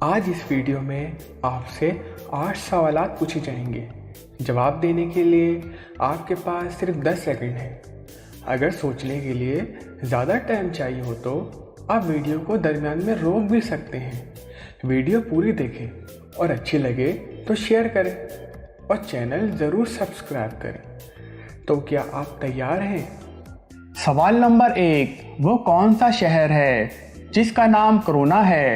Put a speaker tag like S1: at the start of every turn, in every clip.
S1: आज इस वीडियो में आपसे 8 सवालात पूछे जाएंगे। जवाब देने के लिए आपके पास सिर्फ 10 सेकंड है। अगर सोचने के लिए ज़्यादा टाइम चाहिए हो तो आप वीडियो को दरमियान में रोक भी सकते हैं। वीडियो पूरी देखें और अच्छी लगे तो शेयर करें और चैनल ज़रूर सब्सक्राइब करें। तो क्या आप तैयार हैं?
S2: सवाल नंबर 1, वो कौन सा शहर है जिसका नाम करुणा है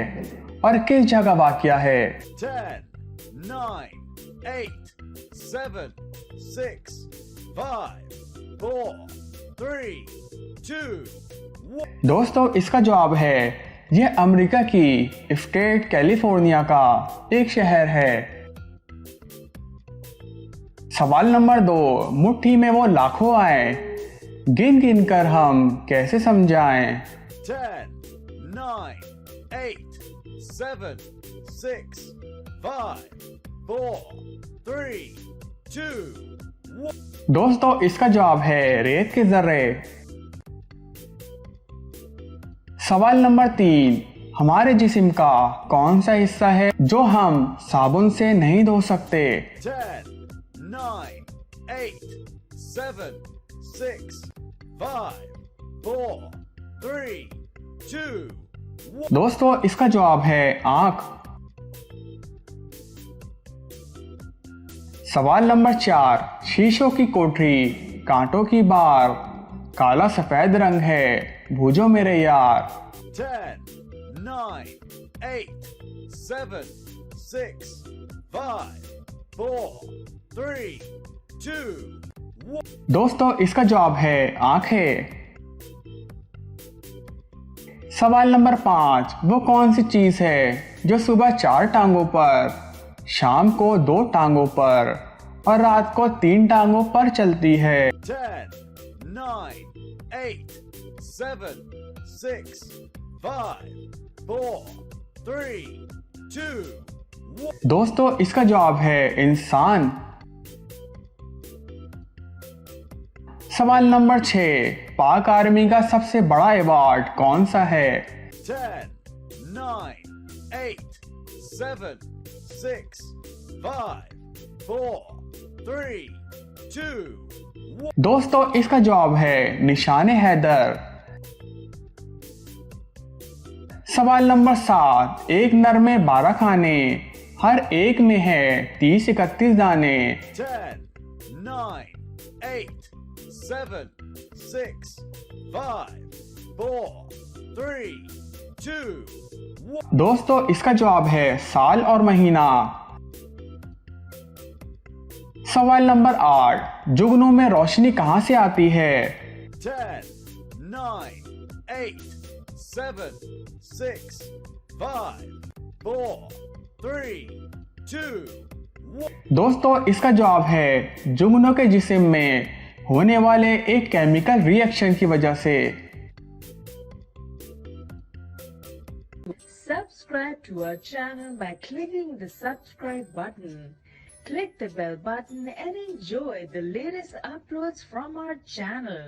S2: और किस जगह वाक़या है?
S3: 10, 9, 8, 7, 6, 5, 4, 3, 2, 1।
S2: दोस्तों, इसका जवाब है ये अमेरिका की स्टेट कैलिफोर्निया का एक शहर है। सवाल नंबर 2, मुट्ठी में वो लाखों आए, गिन गिन कर हम कैसे समझाएं?
S3: 10, 9, 8, 7, 6, 5, 4, 3, 2, 1।
S2: दोस्तों, इसका जवाब है रेत के जर्रे। सवाल नंबर 3, हमारे जिस्म का कौन सा हिस्सा है जो हम साबुन से नहीं धो सकते?
S3: 10, 9, 8, 7, 6, 5, 4, 3, 2, 1।
S2: दोस्तों, इसका जवाब है आंख। सवाल नंबर 4, शीशों की कोठरी, कांटों की बार, काला सफेद रंग है, भूजो मेरे यार।
S3: 10, 9, 8, 7, 6, 5, 4, 3, 2, 1।
S2: दोस्तों, इसका जवाब है आंखें। सवाल नंबर 5, वो कौन सी चीज है जो सुबह 4 टांगों पर, शाम को 2 टांगों पर और रात को 3 टांगों पर चलती है?
S3: 10, 9, 8, 7, 6, 5, 4, 3, 2, 1।
S2: दोस्तों, इसका जवाब है इंसान। सवाल नंबर 6, पाक आर्मी का सबसे बड़ा अवार्ड कौन सा है?
S3: 10, 9, 8, 7, 6, 5, 4, 3, 2, 1।
S2: दोस्तों, इसका जवाब है निशाने हैदर। सवाल नंबर 7, एक नर में 12 खाने, हर एक में है 30-31 दाने।
S3: 10, 9, 8, 7, 6, 5, 4, 3, 2, 1।
S2: दोस्तों, इसका जवाब है साल और महीना। सवाल नंबर 8, जुगनू में रोशनी कहां से आती है?
S3: 10, 9, 8, 7, 6, 5, 4, 3, 2, 1।
S2: दोस्तों, इसका जवाब है जुगनू के जिस्म में होने वाले एक केमिकल रिएक्शन की वजह से।
S4: Subscribe to our channel by clicking the subscribe button. Click the bell button and enjoy the latest uploads from our channel.